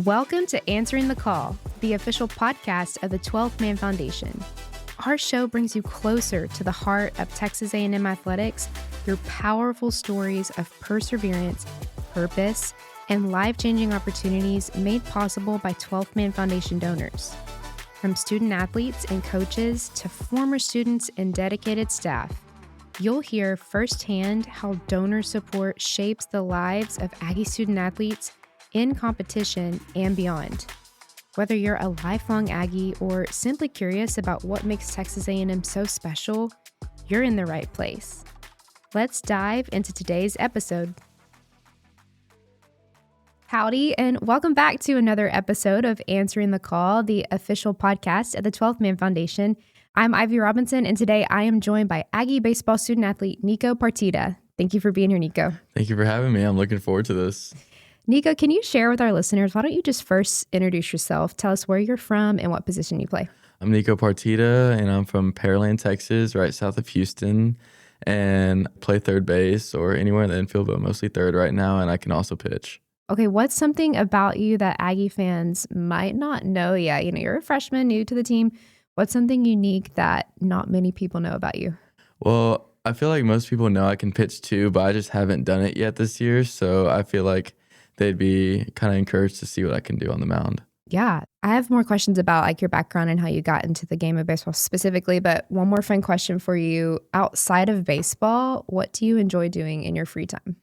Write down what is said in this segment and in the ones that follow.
Welcome to Answering the Call, the official podcast of the 12th Man Foundation. Our show brings you closer to the heart of Texas A&M athletics through powerful stories of perseverance, purpose, and life-changing opportunities made possible by 12th Man Foundation donors. From student athletes and coaches to former students and dedicated staff, you'll hear firsthand how donor support shapes the lives of Aggie student athletes in competition and beyond. Whether you're a lifelong Aggie or simply curious about what makes Texas A&M so special, you're in the right place. Let's dive into today's episode. Howdy, and welcome back to another episode of Answering the Call, the official podcast of the 12th Man Foundation. I'm Ivy Robinson, and today I am joined by Aggie baseball student athlete Nico Partida. Thank you for being here, Nico. Thank you for having me. I'm looking forward to this. Nico, can you share with our listeners, why don't you just first introduce yourself? Tell us where you're from and what position you play. I'm Nico Partida, and I'm from Pearland, Texas, right south of Houston, and play third base or anywhere in the infield, but mostly third right now, and I can also pitch. Okay, what's something about you that Aggie fans might not know yet? You know, you're a freshman, new to the team. What's something unique that not many people know about you? Well, I feel like most people know I can pitch too, but I just haven't done it yet this year, so I feel like they'd be kind of encouraged to see what I can do on the mound. Yeah, I have more questions about like your background and how you got into the game of baseball specifically, but one more fun question for you. Outside of baseball, what do you enjoy doing in your free time?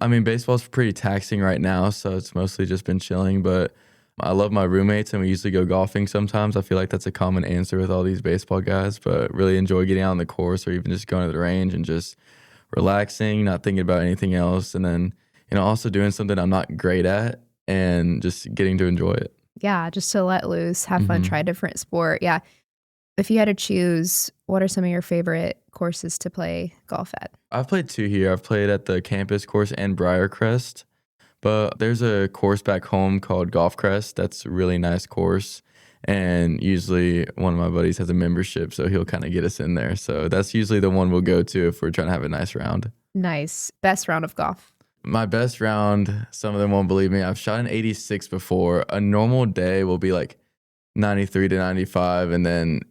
I mean, baseball's pretty taxing right now, so it's mostly just been chilling, but I love my roommates and we usually go golfing sometimes. I feel like that's a common answer with all these baseball guys, but really enjoy getting out on the course or even just going to the range and just relaxing, not thinking about anything else, and then also doing something I'm not great at and just getting to enjoy it. Yeah, just to let loose, have fun, try a different sport. Yeah. If you had to choose, what are some of your favorite courses to play golf at? I've played two here. I've played at the campus course and Briarcrest, but there's a course back home called Golf Crest. That's a really nice course. And usually one of my buddies has a membership, so he'll kind of get us in there. So that's usually the one we'll go to if we're trying to have a nice round. Nice. Best round of golf. My best round, some of them won't believe me, I've shot an 86 before. A normal day will be like 93 to 95. And then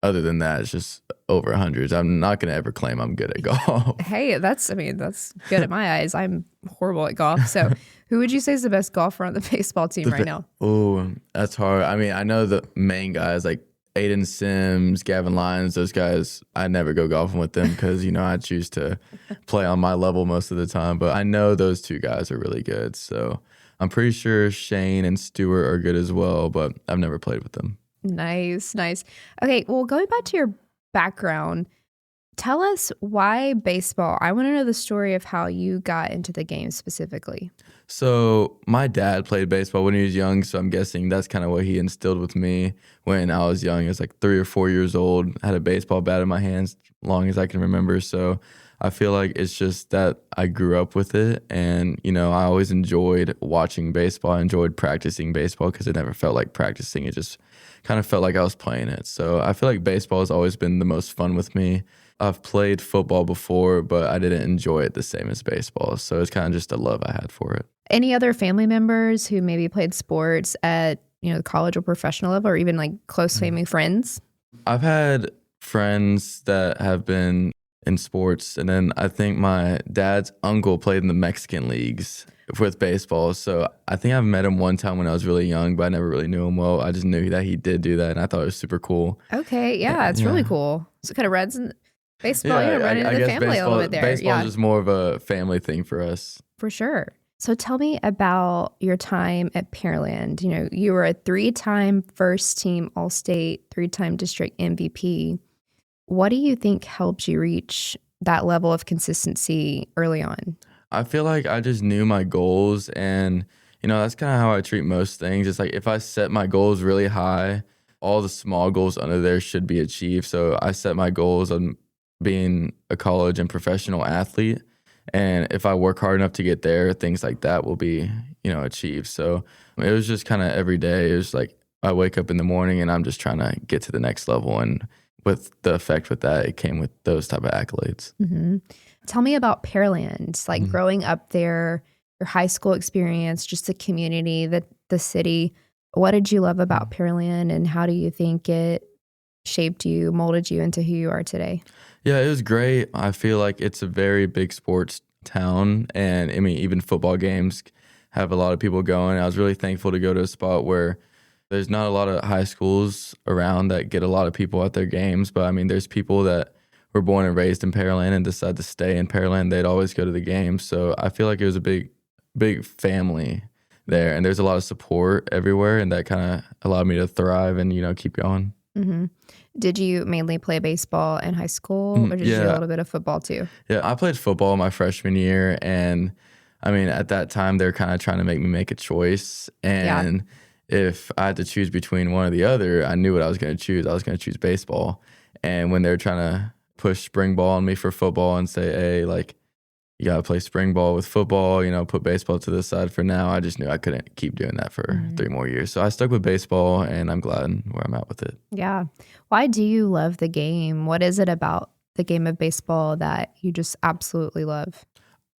other than that, it's just over hundreds. I'm not going to ever claim I'm good at golf. Hey, that's good in my eyes. I'm horrible at golf. So who would you say is the best golfer on the baseball team right now? Oh, that's hard. I mean, I know the main guys like Aiden Sims, Gavin Lyons, those guys, I never go golfing with them because, I choose to play on my level most of the time. But I know those two guys are really good. So I'm pretty sure Shane and Stewart are good as well, but I've never played with them. Nice. Okay, well, going back to your background, tell us why baseball. I want to know the story of how you got into the game specifically. So my dad played baseball when he was young, so I'm guessing that's kind of what he instilled with me when I was young. I was like 3 or 4 years old, had a baseball bat in my hands long as I can remember. So I feel like it's just that I grew up with it. And, I always enjoyed watching baseball. I enjoyed practicing baseball because it never felt like practicing. It just kind of felt like I was playing it. So I feel like baseball has always been the most fun with me. I've played football before, but I didn't enjoy it the same as baseball. So it's kind of just a love I had for it. Any other family members who maybe played sports at, the college or professional level, or even like close family friends? I've had friends that have been in sports, and then I think my dad's uncle played in the Mexican leagues with baseball. So I think I've met him one time when I was really young, but I never really knew him well. I just knew that he did do that, and I thought it was super cool. Okay, yeah, it's really cool. So kind of runs in baseball, running in the family baseball, a little bit there. Baseball is just more of a family thing for us. For sure. So tell me about your time at Pearland. You were a 3-time first team All-State, 3-time district MVP. What do you think helped you reach that level of consistency early on? I feel like I just knew my goals, and that's kind of how I treat most things. It's like if I set my goals really high, all the small goals under there should be achieved. So I set my goals on being a college and professional athlete, and if I work hard enough to get there, things like that will be achieved. So it was just kind of every day. It was like I wake up in the morning and I'm just trying to get to the next level, and with the effect with that, it came with those type of accolades. Tell me about Pearland, like growing up there. your high school experience, just the community, the city. What did you love about Pearland, and how do you think it shaped you, molded you into who you are today? Yeah, it was great. I feel like it's a very big sports town, and I mean, even football games have a lot of people going. I was really thankful to go to a spot where there's not a lot of high schools around that get a lot of people at their games, but I mean, there's people that were born and raised in Pearland and decide to stay in Pearland. They'd always go to the games. So I feel like it was a big family there, and there's a lot of support everywhere, and that kind of allowed me to thrive and, keep going. Mm-hmm. Did you mainly play baseball in high school, or did you do a little bit of football too? Yeah, I played football my freshman year, and I mean, at that time, they're kind of trying to make me make a choice, and if I had to choose between one or the other, I knew what I was going to choose. I was going to choose baseball, and when they're trying to push spring ball on me for football and say, hey, like, you got to play spring ball with football, put baseball to the side for now. I just knew I couldn't keep doing that for 3 more years. So I stuck with baseball, and I'm glad where I'm at with it. Yeah. Why do you love the game? What is it about the game of baseball that you just absolutely love?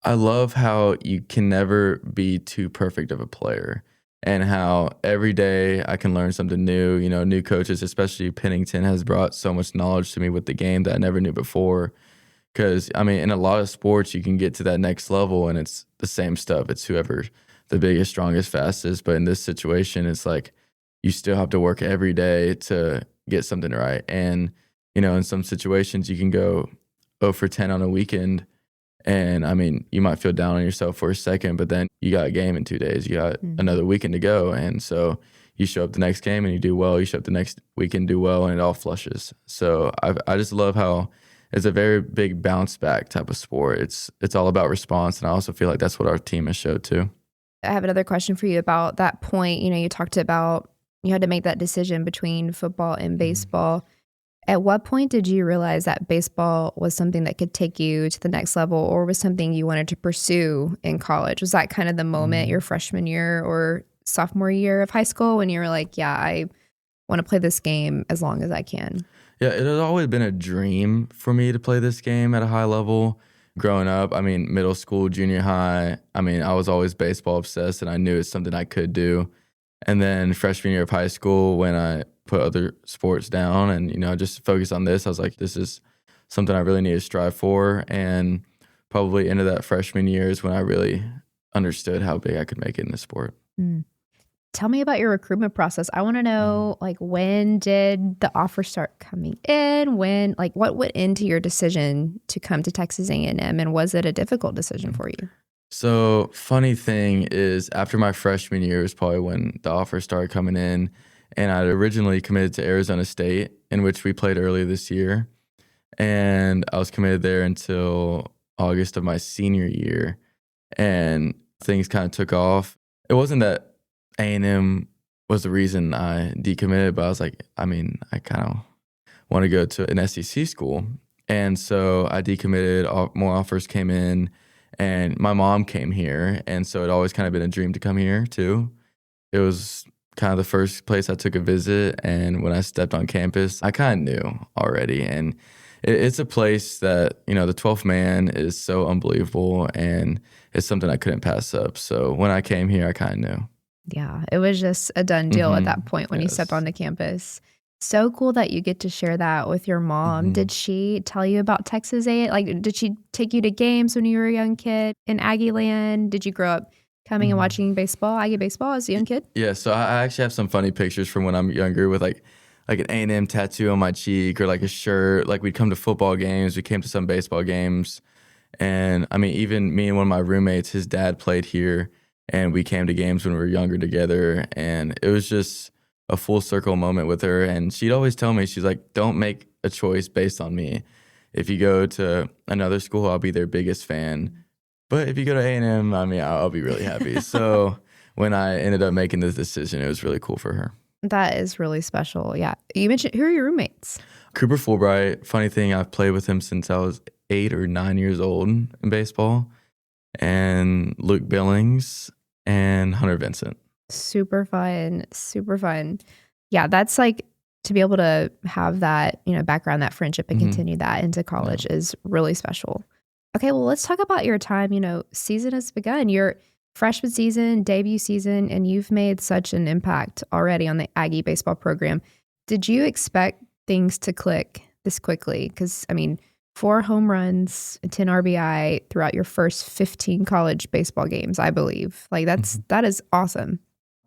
I love how you can never be too perfect of a player, and how every day I can learn something new. New coaches, especially Pennington, has brought so much knowledge to me with the game that I never knew before. Because, I mean, in a lot of sports, you can get to that next level and it's the same stuff. It's whoever the biggest, strongest, fastest. But in this situation, it's like you still have to work every day to get something right. And, in some situations, you can go 0 for 10 on a weekend. And, I mean, you might feel down on yourself for a second, but then you got a game in 2 days. You got another weekend to go. And so you show up the next game and you do well. You show up the next weekend, do well, and it all flushes. So I just love how it's a very big bounce back type of sport. It's all about response, and I also feel like that's what our team has showed too. I have another question for you about that point. You talked about you had to make that decision between football and baseball. At what point did you realize that baseball was something that could take you to the next level, or was something you wanted to pursue in college? Was that kind of the moment, your freshman year or sophomore year of high school, when you were like, yeah, I want to play this game as long as I can? Yeah, it had always been a dream for me to play this game at a high level. Growing up, I mean, middle school, junior high, I mean, I was always baseball obsessed, and I knew it's something I could do. And then freshman year of high school, when I put other sports down and, just focus on this, I was like, this is something I really need to strive for. And probably into that freshman year is when I really understood how big I could make it in the sport. Tell me about your recruitment process. I want to know, when did the offer start coming in? What went into your decision to come to Texas A&M, and was it a difficult decision for you? So, funny thing is, after my freshman year was probably when the offer started coming in, and I'd originally committed to Arizona State, in which we played earlier this year, and I was committed there until August of my senior year, and things kind of took off. It wasn't that A&M was the reason I decommitted, but I was like, I mean, I kind of want to go to an SEC school. And so I decommitted, more offers came in, and my mom came here. And so it always kind of been a dream to come here too. It was kind of the first place I took a visit. And when I stepped on campus, I kind of knew already. And it's a place that, the 12th man is so unbelievable, and it's something I couldn't pass up. So when I came here, I kind of knew. Yeah, it was just a done deal at that point when you stepped onto campus. So cool that you get to share that with your mom. Did she tell you about Texas A&M? Did she take you to games when you were a young kid in Aggieland? Did you grow up coming and watching baseball, Aggie baseball, as a young kid? Yeah, so I actually have some funny pictures from when I'm younger with like an A&M tattoo on my cheek, or like a shirt. Like, we'd come to football games, we came to some baseball games, and I mean, even me and one of my roommates, his dad played here. And we came to games when we were younger together, and it was just a full circle moment with her. And she'd always tell me, she's like, don't make a choice based on me. If you go to another school, I'll be their biggest fan. But if you go to A&M, I mean, I'll be really happy. So when I ended up making this decision, it was really cool for her. That is really special. Yeah. You mentioned, who are your roommates? Cooper Fulbright. Funny thing, I've played with him since I was 8 or 9 years old in baseball. And Luke Billings and Hunter Vincent. Super fun. Super fun. Yeah, that's to be able to have that, background, that friendship, and continue that into college is really special. Okay, well, let's talk about your time. Season has begun. You're freshman season, debut season, and you've made such an impact already on the Aggie baseball program. Did you expect things to click this quickly? Because, I mean, 4 home runs, 10 RBI throughout your first 15 college baseball games, I believe. Like, that is awesome.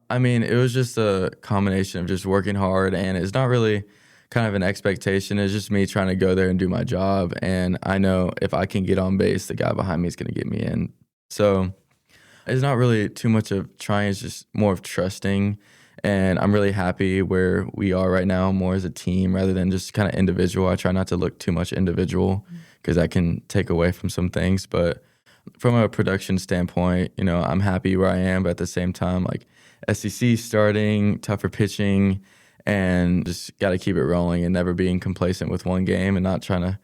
I mean, it was just a combination of just working hard, and it's not really kind of an expectation. It's just me trying to go there and do my job. And I know if I can get on base, the guy behind me is going to get me in. So it's not really too much of trying, it's just more of trusting. And I'm really happy where we are right now, more as a team rather than just kind of individual. I try not to look too much individual because that can take away from some things. But from a production standpoint, you know, I'm happy where I am. But at the same time, like SEC starting, tougher pitching, and just got to keep it rolling and never being complacent with one game and not trying to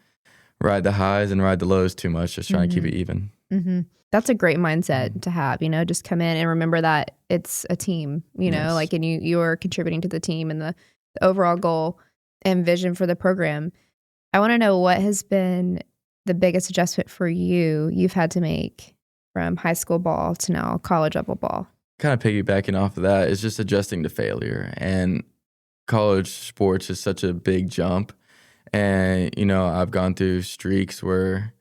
ride the highs and ride the lows too much, just trying to keep it even. Mm-hmm. That's a great mindset to have, you know, just come in and remember that it's a team, you know, like, and you're contributing to the team and the overall goal and vision for the program. I want to know what has been the biggest adjustment for you've had to make from high school ball to now college level ball. Kind of piggybacking off of that is just adjusting to failure. And college sports is such a big jump. And, you know, I've gone through streaks where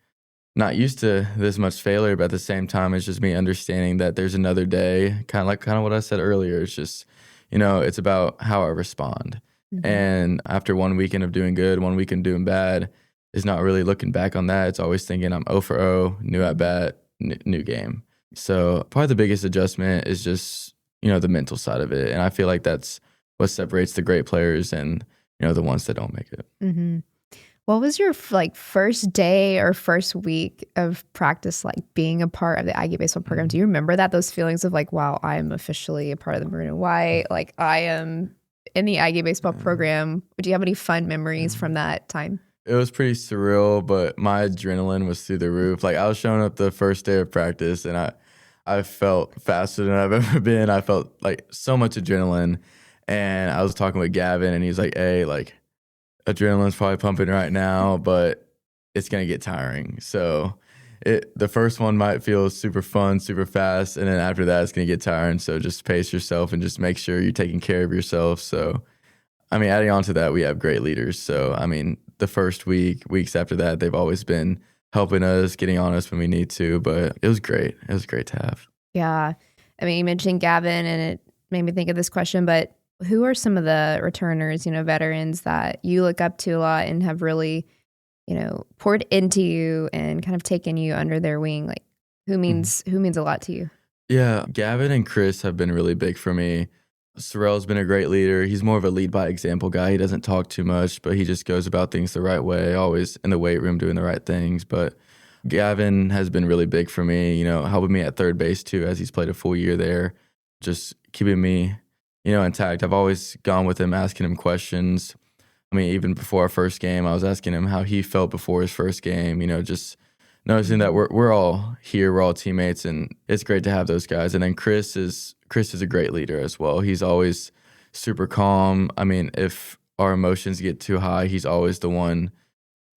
not used to this much failure, but at the same time, it's just me understanding that there's another day, kind of what I said earlier. It's just, you know, it's about how I respond. And after one weekend of doing good, one weekend doing bad, is not really looking back on that. It's always thinking I'm 0 for 0, new at bat, new game. So probably the biggest adjustment is just, you know, the mental side of it. And I feel like that's what separates the great players and, you know, the ones that don't make it. Mm-hmm. What was your first day or first week of practice like being a part of the Aggie baseball program? Do you remember that? Those feelings of like, wow, I am officially a part of the maroon and white. Like I am in the Aggie baseball program. Do you have any fun memories from that time? It was pretty surreal, but my adrenaline was through the roof. Like I was showing up the first day of practice and I felt faster than I've ever been. I felt like so much adrenaline. And I was talking with Gavin and he's like, hey, like, adrenaline's probably pumping right now, but it's going to get tiring. So the first one might feel super fun, super fast, and then after that, it's going to get tiring. So just pace yourself and just make sure you're taking care of yourself. So, I mean, adding on to that, we have great leaders. So, I mean, the first weeks after that, they've always been helping us, getting on us when we need to, but it was great. It was great to have. Yeah. I mean, you mentioned Gavin, and it made me think of this question, but who are some of the returners, you know, veterans that you look up to a lot and have really, you know, poured into you and kind of taken you under their wing? Like who means a lot to you? Yeah, Gavin and Chris have been really big for me. Sorrell's been a great leader. He's more of a lead by example guy. He doesn't talk too much, but he just goes about things the right way, always in the weight room doing the right things. But Gavin has been really big for me, you know, helping me at third base too, as he's played a full year there, just keeping me, you know, intact. I've always gone with him, asking him questions. I mean, even before our first game, I was asking him how he felt before his first game, you know, just noticing that we're all here, we're all teammates, and it's great to have those guys. And then Chris is a great leader as well. He's always super calm. I mean, if our emotions get too high, he's always the one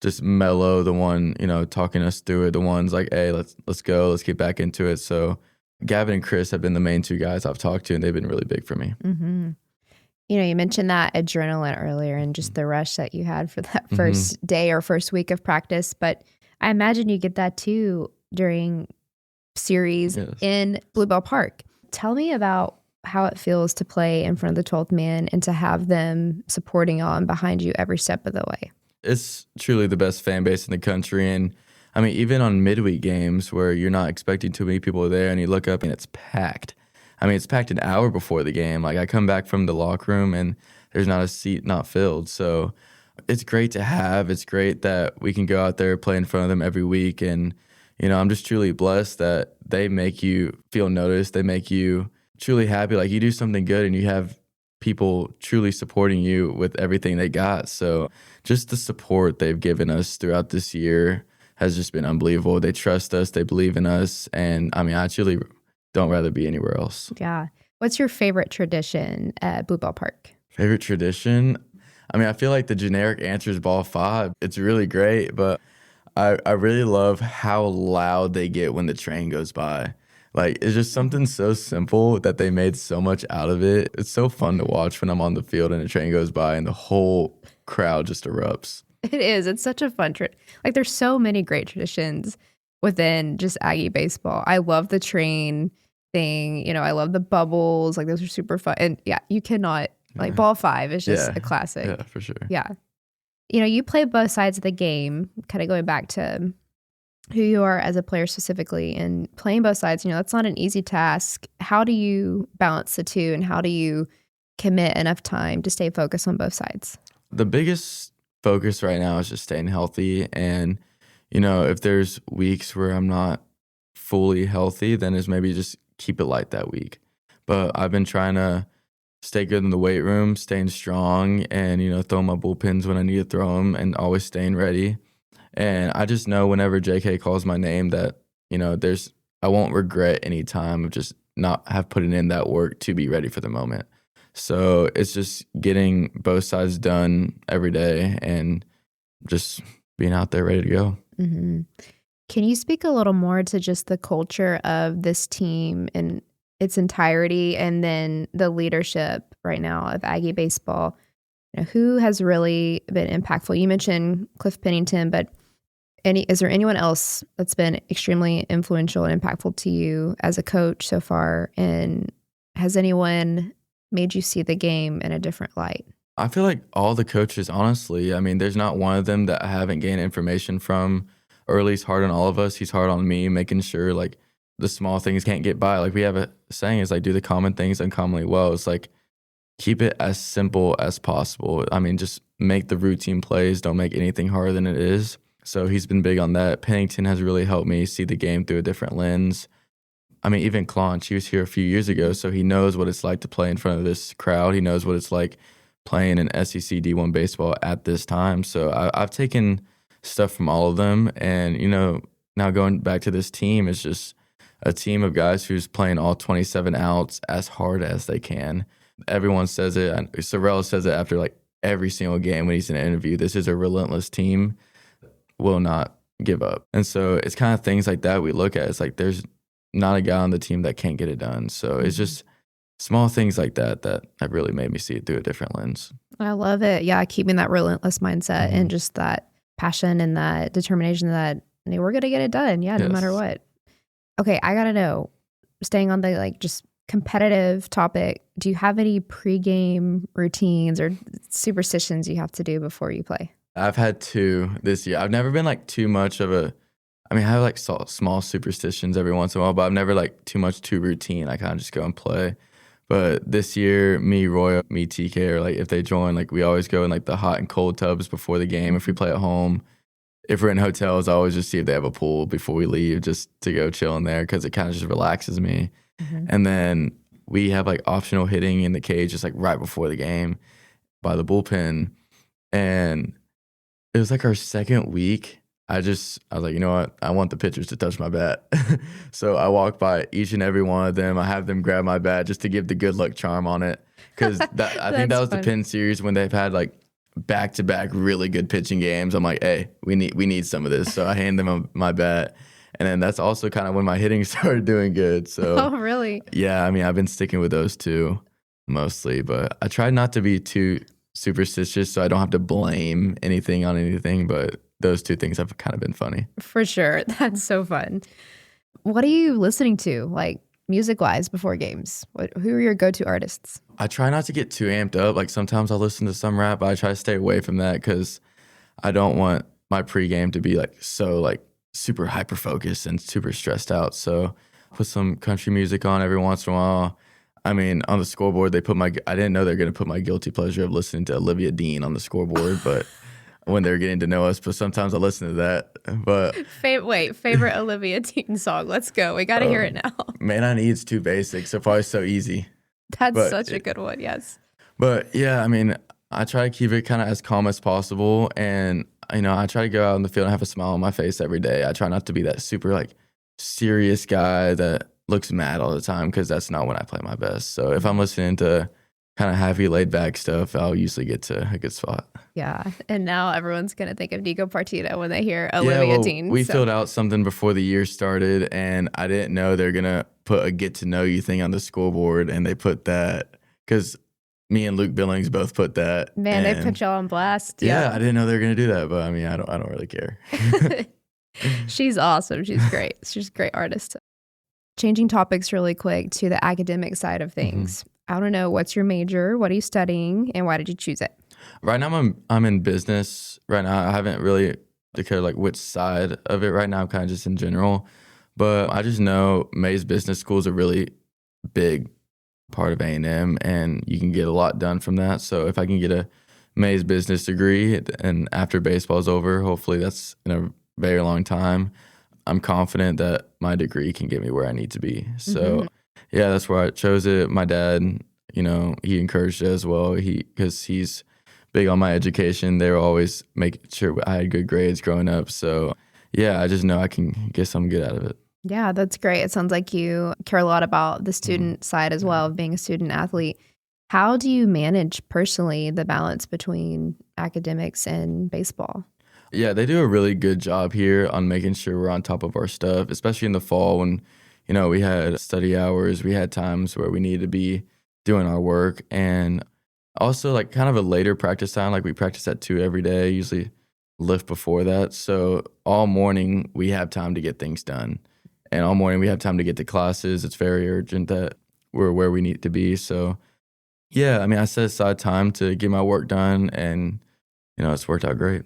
just mellow, the one, you know, talking us through it, the one's like, hey, let's go, let's get back into it. So Gavin and Chris have been the main two guys I've talked to, and they've been really big for me. Mm-hmm. You know, you mentioned that adrenaline earlier and just the rush that you had for that first day or first week of practice, but I imagine you get that too during series in Bluebell Park. Tell me about how it feels to play in front of the 12th man and to have them supporting on behind you every step of the way. It's truly the best fan base in the country. And I mean, even on midweek games where you're not expecting too many people there and you look up and it's packed. I mean, it's packed an hour before the game. Like I come back from the locker room and there's not a seat not filled. So it's great to have. It's great that we can go out there, play in front of them every week. And, you know, I'm just truly blessed that they make you feel noticed. They make you truly happy. Like you do something good and you have people truly supporting you with everything they got. So just the support they've given us throughout this year has just been unbelievable. They trust us. They believe in us. And I mean, I truly don't rather be anywhere else. Yeah. What's your favorite tradition at Bluebell Park? Favorite tradition? I mean, I feel like the generic answer is ball 5. It's really great, but I really love how loud they get when the train goes by. Like, it's just something so simple that they made so much out of it. It's so fun to watch when I'm on the field and a train goes by and the whole crowd just erupts. It is. It's such a fun like, there's so many great traditions within just Aggie baseball. I love the train thing. You know, I love the bubbles. Like, those are super fun. And yeah, you cannot, like, ball 5 is just a classic. Yeah, for sure. Yeah. You know, you play both sides of the game, kind of going back to who you are as a player specifically, and playing both sides, you know, that's not an easy task. How do you balance the two, and how do you commit enough time to stay focused on both sides? The biggest focus right now is just staying healthy. And, you know, if there's weeks where I'm not fully healthy, then is maybe just keep it light that week. But I've been trying to stay good in the weight room, staying strong, and, you know, throwing my bullpens when I need to throw them, and always staying ready. And I just know whenever JK calls my name that, you know, I won't regret any time of just not have put in that work to be ready for the moment. So it's just getting both sides done every day and just being out there ready to go. Mm-hmm. Can you speak a little more to just the culture of this team in its entirety, and then the leadership right now of Aggie baseball? You know, who has really been impactful? You mentioned Cliff Pennington, but is there anyone else that's been extremely influential and impactful to you as a coach so far? And has anyone made you see the game in a different light? I feel like all the coaches, honestly. I mean, there's not one of them that I haven't gained information from. Early's hard on all of us. He's hard on me, making sure like the small things can't get by. Like, we have a saying, is like, do the common things uncommonly well. It's like, keep it as simple as possible. I mean, just make the routine plays. Don't make anything harder than it is. So he's been big on that. Pennington has really helped me see the game through a different lens. I mean, even Clonch, he was here a few years ago, so he knows what it's like to play in front of this crowd. He knows what it's like playing in SEC D1 baseball at this time. So I've taken stuff from all of them. And, you know, now going back to this team, it's just a team of guys who's playing all 27 outs as hard as they can. Everyone says it. Sorrell says it after like every single game when he's in an interview. This is a relentless team, will not give up. And so it's kind of things like that we look at. It's like, there's not a guy on the team that can't get it done. So it's just small things like that have really made me see it through a different lens. I love it. Yeah, keeping that relentless mindset and just that passion and that determination that we're going to get it done. Yeah, no matter what. Okay, I got to know, staying on the like just competitive topic, do you have any pregame routines or superstitions you have to do before you play? I've had 2 this year. I've never been like too much of I have like small superstitions every once in a while, but I've never like too routine. I kind of just go and play. But this year, me, Roy, me, TK, or like if they join, like we always go in like the hot and cold tubs before the game. If we play at home, if we're in hotels, I always just see if they have a pool before we leave, just to go chill in there, because it kind of just relaxes me. And then we have like optional hitting in the cage just like right before the game by the bullpen. And it was like our second week. I was like, you know what? I want the pitchers to touch my bat. So I walk by each and every one of them. I have them grab my bat just to give the good luck charm on it. Because I think that was fun. The Penn series when they've had like back-to-back really good pitching games. I'm like, hey, we need some of this. So I hand them my bat. And then that's also kind of when my hitting started doing good. So, oh, really? Yeah, I've been sticking with those 2 mostly. But I try not to be too superstitious so I don't have to blame anything on anything. But those 2 things have kind of been funny. For sure. That's so fun. What are you listening to, like music-wise, before games? Who are your go-to artists? I try not to get too amped up. Like sometimes I'll listen to some rap, but I try to stay away from that because I don't want my pregame to be like so like super hyper-focused and super stressed out. So put some country music on every once in a while. On the scoreboard, they put I didn't know they were going to put my guilty pleasure of listening to Olivia Dean on the scoreboard, but when they're getting to know us, but sometimes I listen to that. But favorite Olivia Dean song. Let's go. We got to hear it now. Man, I Need's too basic, so probably So Easy. That's such a good one, yes. But yeah, I try to keep it kind of as calm as possible. And, I try to go out in the field and have a smile on my face every day. I try not to be that super like serious guy that looks mad all the time, because that's not when I play my best. So if I'm listening to kind of happy, laid back stuff, I'll usually get to a good spot. Yeah. And now everyone's going to think of Nico Partida when they hear Olivia Dean. We filled out something before the year started, and I didn't know they're going to put a get to know you thing on the school board, and they put that because me and Luke Billings both put that. Man, they put y'all on blast. Yeah, I didn't know they were gonna do that, but I mean, I don't really care. She's awesome. She's great. She's a great artist. Changing topics really quick to the academic side of things. I don't know, what's your major? What are you studying? And why did you choose it? Right now, I'm in business. Right now, I haven't really declared like which side of it. Right now, I'm kind of just in general. But I just know Mays Business School is a really big part of A&M, and you can get a lot done from that. So if I can get a Mays Business degree, and after baseball's over, hopefully that's in a very long time, I'm confident that my degree can get me where I need to be. So yeah, that's why I chose it. My dad, he encouraged it as well. Because he's big on my education. They were always making sure I had good grades growing up. So yeah, I just know I can get something good out of it. Yeah, that's great. It sounds like you care a lot about the student side as well, of being a student athlete. How do you manage personally the balance between academics and baseball? Yeah, they do a really good job here on making sure we're on top of our stuff, especially in the fall when, we had study hours. We had times where we needed to be doing our work, and also like kind of a later practice time. Like we practice at 2 every day, usually lift before that. So all morning we have time to get things done. And all morning we have time to get to classes. It's very urgent that we're where we need to be. So yeah, I mean, I set aside time to get my work done, and, it's worked out great.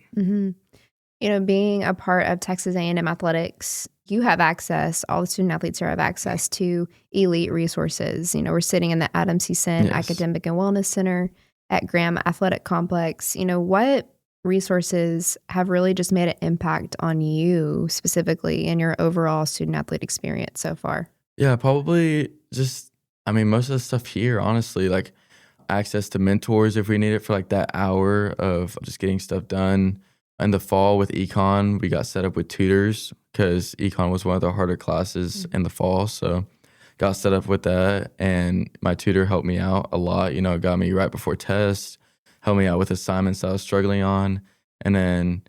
Being a part of Texas A&M athletics, you have access, all the student athletes here have access to elite resources. We're sitting in the Adam C. Sent Academic and Wellness Center at Graham Athletic Complex. What resources have really just made an impact on you specifically in your overall student athlete experience so far? Yeah, probably most of the stuff here, honestly, like access to mentors if we need it for like that hour of just getting stuff done. In the fall with econ, we got set up with tutors because econ was one of the harder classes in the fall. So got set up with that, and my tutor helped me out a lot. Got me right before tests, helped me out with assignments I was struggling on. And then,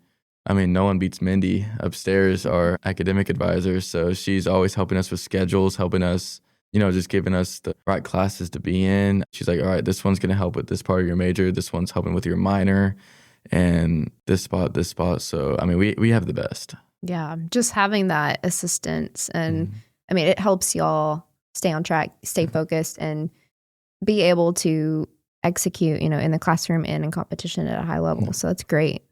no one beats Mindy upstairs, our academic advisor. So she's always helping us with schedules, helping us, just giving us the right classes to be in. She's like, all right, this one's going to help with this part of your major. This one's helping with your minor, and this spot. So, we have the best. Yeah, just having that assistance. And it helps y'all stay on track, stay focused, and be able to execute, in the classroom and in competition at a high level. So that's great.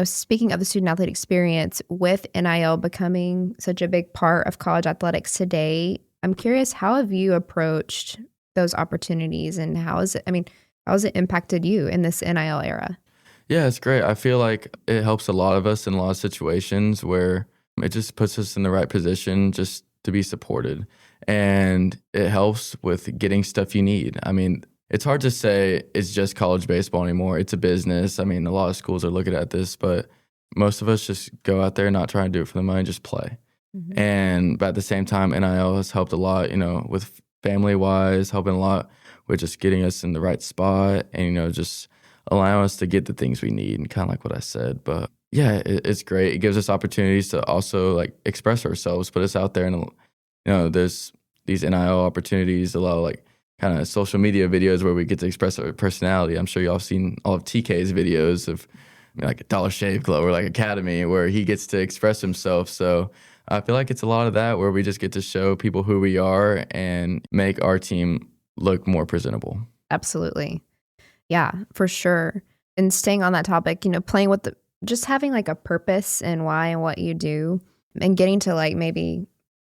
Speaking of the student athlete experience, with NIL becoming such a big part of college athletics today, I'm curious, how have you approached those opportunities, and how has it impacted you in this NIL era? Yeah, it's great. I feel like it helps a lot of us in a lot of situations where it just puts us in the right position just to be supported. And it helps with getting stuff you need. It's hard to say it's just college baseball anymore. It's a business. A lot of schools are looking at this, but most of us just go out there, not try to do it for the money, just play. But at the same time, NIL has helped a lot, with family-wise, helping a lot with just getting us in the right spot and, just allowing us to get the things we need, and kind of like what I said. But yeah, it's great. It gives us opportunities to also like express ourselves, put us out there, and there's these NIL opportunities, a lot of like kind of social media videos where we get to express our personality. I'm sure y'all have seen all of TK's videos of like Dollar Shave Club or like Academy, where he gets to express himself. So I feel like it's a lot of that where we just get to show people who we are and make our team look more presentable. Absolutely. Yeah, for sure. And staying on that topic, playing with just having like a purpose and why and what you do, and getting to like maybe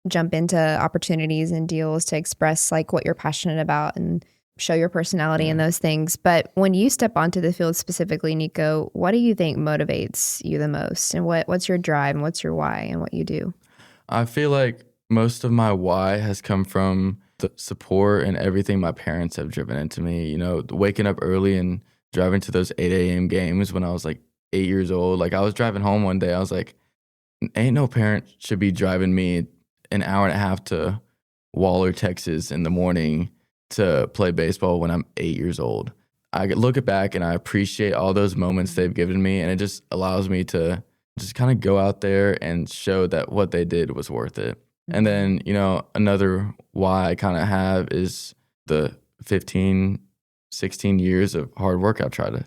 jump into opportunities and deals to express like what you're passionate about and show your personality and those things. But when you step onto the field specifically, Nico, what do you think motivates you the most? And what's your drive and what's your why and what you do? I feel like most of my why has come from the support and everything my parents have driven into me. Waking up early and driving to those 8 a.m. games when I was like 8 years old. Like I was driving home one day, I was like, ain't no parent should be driving me an hour and a half to Waller, Texas in the morning to play baseball when I'm 8 years old. I look back and I appreciate all those moments they've given me, and it just allows me to just kind of go out there and show that what they did was worth it. And then, another why I kind of have is the 15, 16 years of hard work I've tried to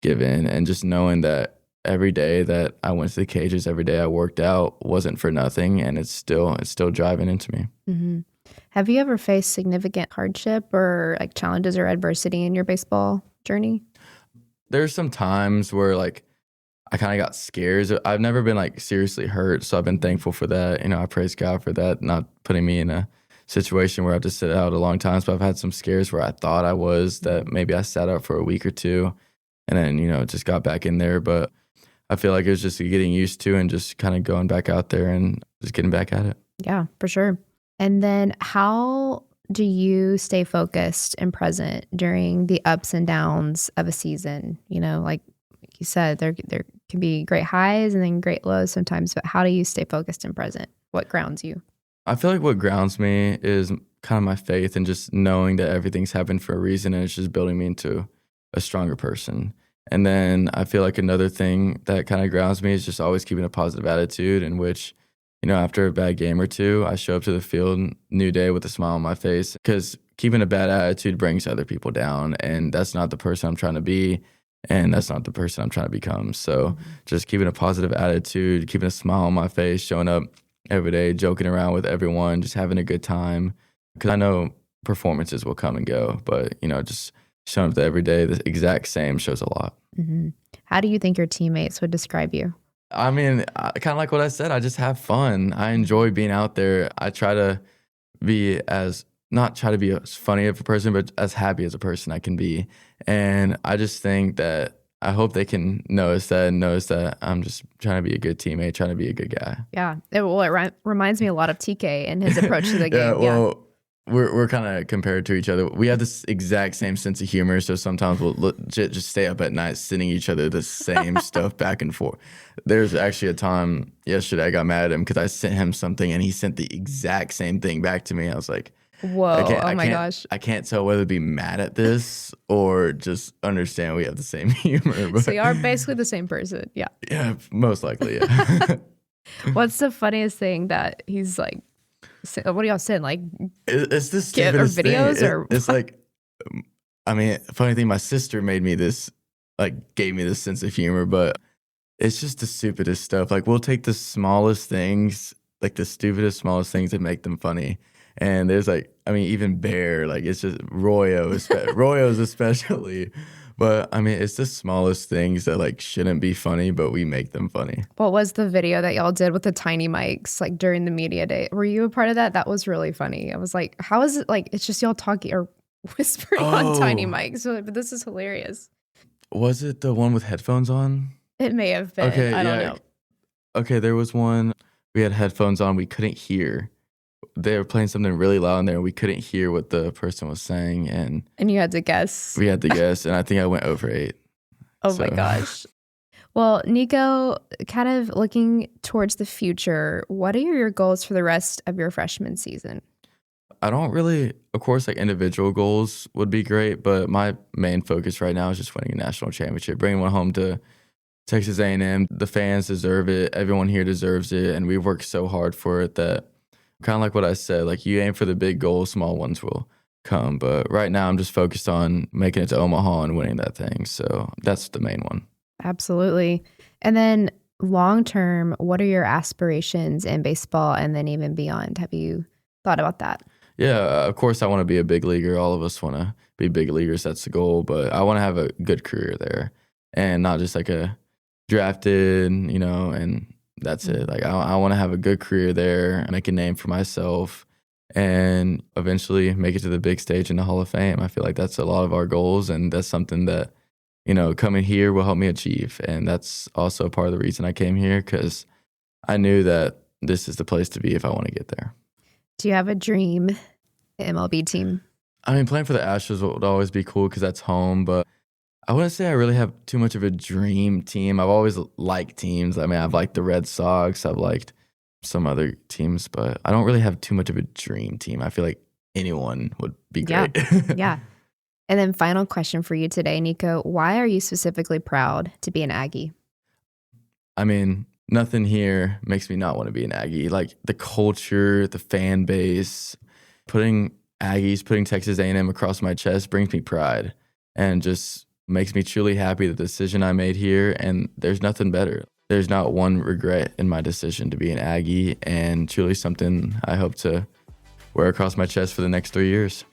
give in, and just knowing that every day that I went to the cages, every day I worked out wasn't for nothing, and it's still driving into me. Mm-hmm. Have you ever faced significant hardship or like challenges or adversity in your baseball journey? There's some times where I kind of got scares. I've never been seriously hurt, so I've been thankful for that. I praise God for that, not putting me in a situation where I have to sit out a long time. But I've had some scares where I thought I was, that maybe I sat out for a week or two, and then just got back in there. But I feel like it was just getting used to and just kind of going back out there and just getting back at it. Yeah, for sure. And then how do you stay focused and present during the ups and downs of a season? Like you said, there can be great highs and then great lows sometimes, but how do you stay focused and present? What grounds you? I feel like what grounds me is kind of my faith and just knowing that everything's happened for a reason, and it's just building me into a stronger person. And then I feel like another thing that kind of grounds me is just always keeping a positive attitude, in which, after a bad game or two, I show up to the field new day with a smile on my face, because keeping a bad attitude brings other people down, and that's not the person I'm trying to be, and that's not the person I'm trying to become. So just keeping a positive attitude, keeping a smile on my face, showing up every day, joking around with everyone, just having a good time, because I know performances will come and go, but just showing up every day the exact same shows a lot. Mm-hmm. How do you think your teammates would describe you? I mean, kind of like what I said, I just have fun. I enjoy being out there. I try to be not try to be as funny of a person, but as happy as a person I can be. And I just think that I hope they can notice that I'm just trying to be a good teammate, trying to be a good guy. Yeah. It reminds me a lot of TK and his approach to the game. We're kind of compared to each other. We have this exact same sense of humor, so sometimes we'll legit just stay up at night sending each other the same stuff back and forth. There's actually a time yesterday I got mad at him because I sent him something and he sent the exact same thing back to me. I was like, whoa, gosh. I can't tell whether to be mad at this or just understand we have the same humor. But, so you are basically the same person. Yeah. Yeah, most likely, yeah. What's the funniest thing that he's like, what do y'all send? Like, it's this stupidest videos thing. or it's like, I mean, funny thing, my sister made me this, gave me this sense of humor, but it's just the stupidest stuff. Like, we'll take the smallest things, the stupidest, smallest things and make them funny. And there's even Bear, it's just Royo's especially. But I mean, it's the smallest things that shouldn't be funny, but we make them funny. What was the video that y'all did with the tiny mics during the media day? Were you a part of that? That was really funny. I was like, how is it it's just y'all talking or whispering on tiny mics? But this is hilarious. Was it the one with headphones on? It may have been. Okay, I don't know. Okay, there was one. We had headphones on. We couldn't hear. They were playing something really loud in there. We couldn't hear what the person was saying. And you had to guess. We had to guess. And I think I went over 8. Oh my gosh. Well, Nico, kind of looking towards the future, what are your goals for the rest of your freshman season? I don't really, of course, individual goals would be great, but my main focus right now is just winning a national championship, bringing one home to Texas A&M. The fans deserve it. Everyone here deserves it. And we've worked so hard for it that, kind of like what I said, you aim for the big goals, small ones will come. But right now I'm just focused on making it to Omaha and winning that thing. So that's the main one. Absolutely. And then long term, what are your aspirations in baseball and then even beyond? Have you thought about that? Yeah, of course I want to be a big leaguer. All of us want to be big leaguers. That's the goal. But I want to have a good career there and not just a drafted, and that's it. I want to have a good career there and make a name for myself and eventually make it to the big stage in the Hall of Fame. I feel like that's a lot of our goals, and that's something that, coming here will help me achieve. And that's also part of the reason I came here, because I knew that this is the place to be if I want to get there. Do you have a dream MLB team? I mean, playing for the Astros would always be cool because that's home, but I wouldn't say I really have too much of a dream team. I've always liked teams. I mean, I've liked the Red Sox. I've liked some other teams, but I don't really have too much of a dream team. I feel like anyone would be great. Yeah. And then final question for you today, Nico. Why are you specifically proud to be an Aggie? I mean, nothing here makes me not want to be an Aggie. Like the culture, the fan base, putting Texas A&M across my chest brings me pride and just makes me truly happy the decision I made here. And there's nothing better. There's not one regret in my decision to be an Aggie, and truly something I hope to wear across my chest for the next 3 years.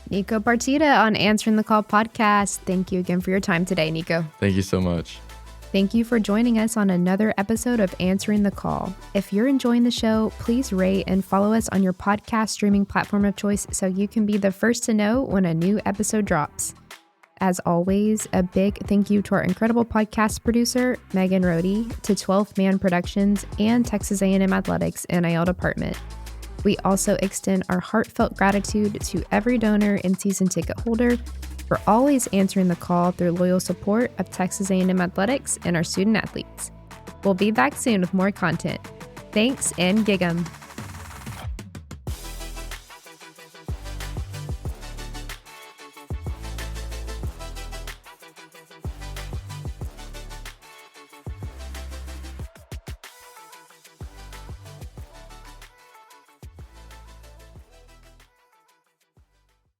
Nico Partida on Answering the Call podcast. Thank you again for your time today, Nico. Thank you so much. Thank you for joining us on another episode of Answering the Call. If you're enjoying the show, please rate and follow us on your podcast streaming platform of choice so you can be the first to know when a new episode drops. As always, a big thank you to our incredible podcast producer, Megan Rohde, to 12th Man Productions and Texas A&M Athletics NIL Department. We also extend our heartfelt gratitude to every donor and season ticket holder for always answering the call through loyal support of Texas A&M Athletics and our student athletes. We'll be back soon with more content. Thanks and gig 'em.